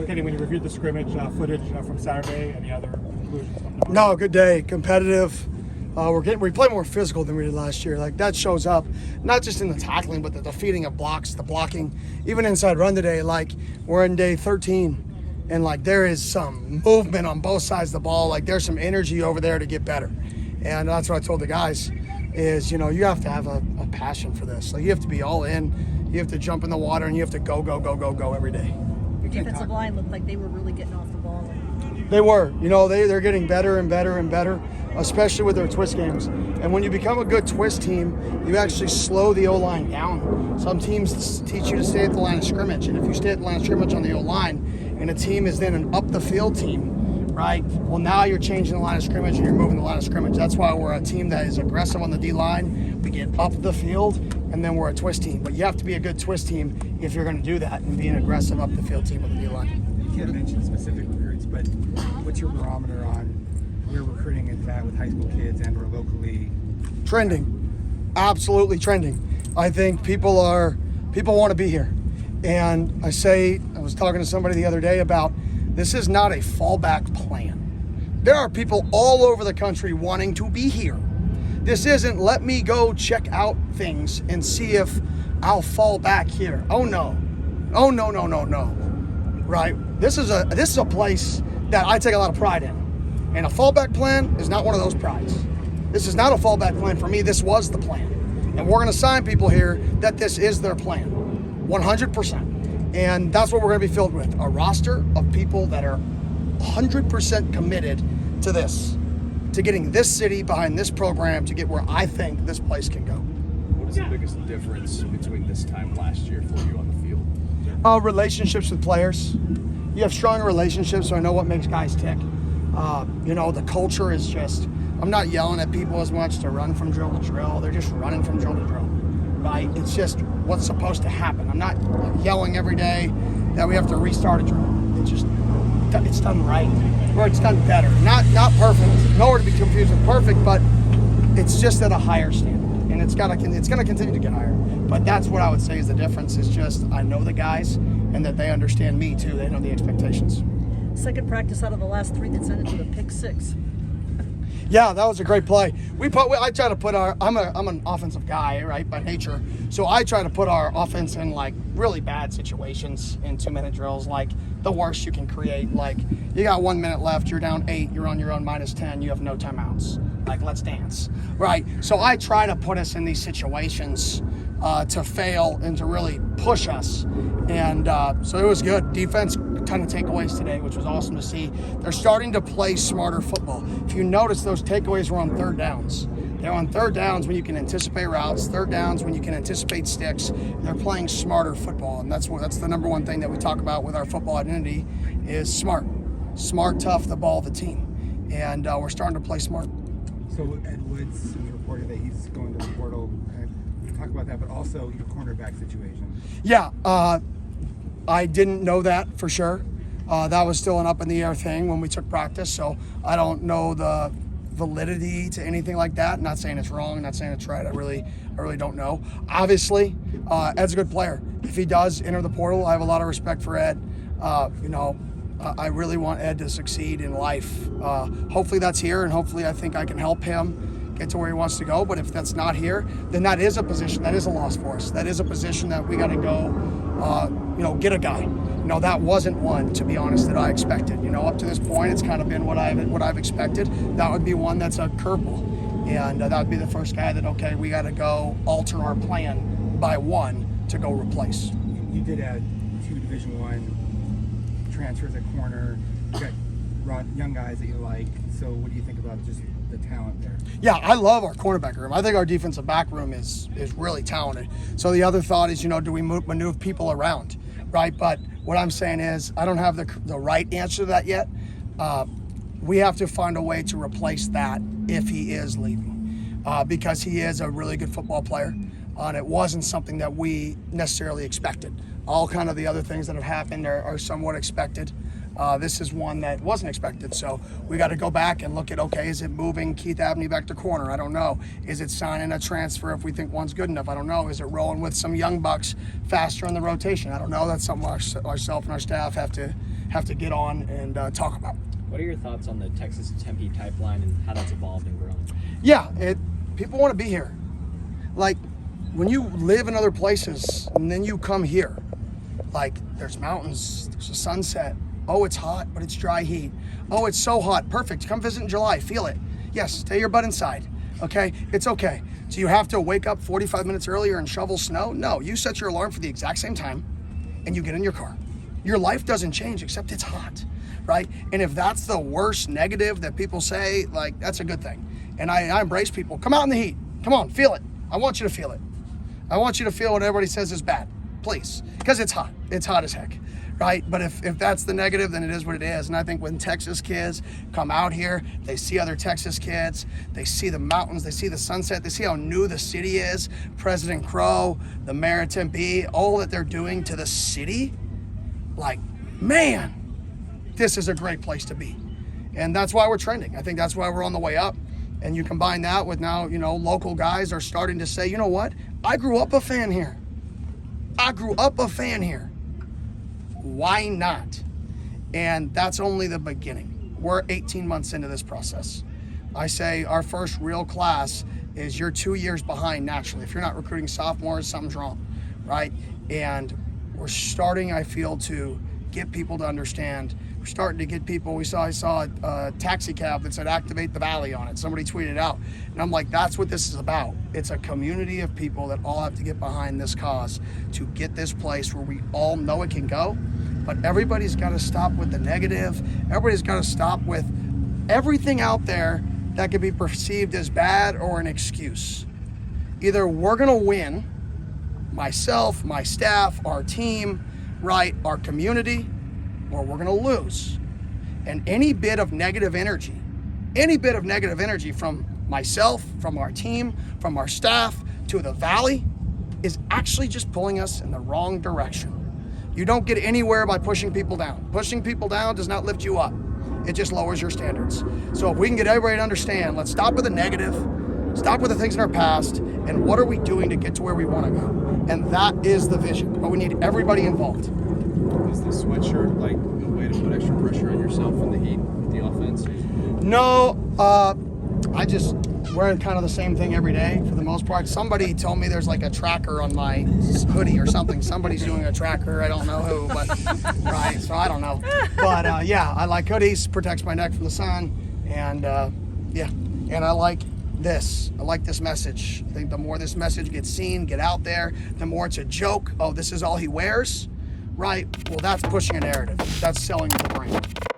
So, Kenny, when you reviewed the scrimmage footage from Saturday, any other conclusions? No, good day. Competitive. We play more physical than we did last year. Like, that shows up not just in the tackling, but the defeating of blocks, the blocking, even inside run today. Like, we're in day 13, and like there is some movement on both sides of the ball. Like, there's some energy over there to get better, and that's what I told the guys. Is, you know, you have to have a passion for this. Like, you have to be all in. You have to jump in the water, and you have to go every day. Your defensive line looked like they were really getting off the ball. They were. You know, they're getting better and better and better, especially with their twist games. And when you become a good twist team, you actually slow the O-line down. Some teams teach you to stay at the line of scrimmage, and if you stay at the line of scrimmage on the O-line, and a team is then an up-the-field team, right? Well, now you're changing the line of scrimmage and you're moving the line of scrimmage. That's why we're a team that is aggressive on the D-line. We get up the field, and then we're a twist team. But you have to be a good twist team if you're going to do that and be an aggressive up-the-field team with the D-line. You can't mention specific recruits, but what's your barometer on where recruiting is at with high school kids and or locally? Trending. Absolutely trending. I think people want to be here. And I was talking to somebody the other day about this is not a fallback plan. There are people all over the country wanting to be here. This isn't let me go check out things and see if I'll fall back here. Oh no. Oh no. Right? This is a place that I take a lot of pride in. And a fallback plan is not one of those prides. This is not a fallback plan for me. This was the plan. And we're going to sign people here that this is their plan. 100%. And that's what we're going to be filled with. A roster of people that are 100% committed to this, to getting this city behind this program to get where I think this place can go. What is the biggest difference between this time last year for you on the field? Relationships with players. You have stronger relationships, so I know what makes guys tick. You know, the culture is just, I'm not yelling at people as much to run from drill to drill. They're just running from drill to drill, right? It's just what's supposed to happen. I'm not yelling every day that we have to restart a drill. It's done right, or it's done better. Not perfect, nowhere to be confused with perfect, but it's just at a higher standard, and it's gonna continue to get higher. But that's what I would say is the difference. Is just I know the guys, and that they understand me too. They know the expectations. Second practice out of the last three that sent it to the pick six. Yeah, that was a great play. I try to put I'm an offensive guy, right, by nature. So I try to put our offense in like really bad situations in 2-minute drills, like the worst you can create. Like you got 1 minute left, you're down 8, you're on your own -10, you have no timeouts. Like, let's dance, right? So I try to put us in these situations to fail and to really push us. And so it was good. Defense, ton of takeaways today, which was awesome to see. They're starting to play smarter football. If you notice, those takeaways were on third downs. They're on third downs when you can anticipate routes, third downs when you can anticipate sticks. They're playing smarter football, and that's the number one thing that we talk about with our football identity is smart. Smart, tough, the ball, the team. And we're starting to play smart. So Ed Woods reported that he's going to the portal. Talk about that, but also your cornerback situation. Yeah, I didn't know that for sure. That was still an up in the air thing when we took practice, so I don't know the validity to anything like that. I'm not saying it's wrong, not saying it's right. I really don't know. Obviously, Ed's a good player. If he does enter the portal, I have a lot of respect for Ed. I really want Ed to succeed in life. Hopefully that's here, and hopefully I think I can help him get to where he wants to go. But if that's not here, then that is a position, that is a loss for us. That is a position that we got to go, get a guy. That wasn't one, to be honest, that I expected. Up to this point, it's kind of been what I've expected. That would be one that's a curveball, and that would be the first guy that, okay, we got to go alter our plan by one to go replace. You did add 2 Division I transfers at corner. You got young guys that you like. So what do you think about just the talent there? Yeah, I love our cornerback room. I think our defensive back room is really talented. So the other thought is, do we maneuver people around, right? But what I'm saying is I don't have the right answer to that yet. We have to find a way to replace that if he is leaving, because he is a really good football player. And it wasn't something that we necessarily expected. All kind of the other things that have happened are somewhat expected. This is one that wasn't expected. So we got to go back and look at, okay, is it moving Keith Abney back to corner? I don't know. Is it signing a transfer if we think one's good enough? I don't know. Is it rolling with some young bucks faster in the rotation? I don't know. That's something ourselves and our staff have have to get on and talk about. What are your thoughts on the Texas Tempe pipeline and how that's evolved and grown? Yeah, people want to be here. Like, when you live in other places and then you come here, like, there's mountains, there's a sunset. Oh, it's hot, but it's dry heat. Oh, it's so hot. Perfect. Come visit in July. Feel it. Yes, stay your butt inside. Okay? It's okay. So you have to wake up 45 minutes earlier and shovel snow? No, you set your alarm for the exact same time and you get in your car. Your life doesn't change except it's hot, right? And if that's the worst negative that people say, like, that's a good thing. And I embrace people. Come out in the heat. Come on, feel it. I want you to feel it. I want you to feel what everybody says is bad, please, because it's hot. It's hot as heck, right? But if that's the negative, then it is what it is. And I think when Texas kids come out here, they see other Texas kids, they see the mountains, they see the sunset, they see how new the city is, President Crow, the mayor of Tempe, all that they're doing to the city, like, man, this is a great place to be. And that's why we're trending. I think that's why we're on the way up. And you combine that with now, local guys are starting to say, you know what? I grew up a fan here. Why not? And that's only the beginning. We're 18 months into this process. I say our first real class is you're 2 years behind naturally. If you're not recruiting sophomores, something's wrong, right? And we're starting, I feel, to get people to understand. We're starting to get people. I saw a taxi cab that said "Activate the Valley" on it. Somebody tweeted out, and I'm like, that's what this is about. It's a community of people that all have to get behind this cause to get this place where we all know it can go. But everybody's got to stop with the negative. Everybody's got to stop with everything out there that could be perceived as bad or an excuse. Either we're gonna win, myself, my staff, our team, right, our community, or we're gonna lose. And any bit of negative energy from myself, from our team, from our staff to the Valley is actually just pulling us in the wrong direction. You don't get anywhere by pushing people down. Pushing people down does not lift you up. It just lowers your standards. So if we can get everybody to understand, let's stop with the negative, stop with the things in our past, and what are we doing to get to where we want to go? And that is the vision, but we need everybody involved. Is the sweatshirt like a way to put extra pressure on yourself in the heat with the offense? No, I just wear kind of the same thing every day for the most part. Somebody told me there's like a tracker on my hoodie or something. Somebody's doing a tracker. I don't know who, but right. So I don't know. But yeah, I like hoodies. Protects my neck from the sun, and yeah, and I like this. I like this message. I think the more this message gets seen, get out there, the more it's a joke. Oh, this is all he wears, right? Well, that's pushing a narrative. That's selling the brand.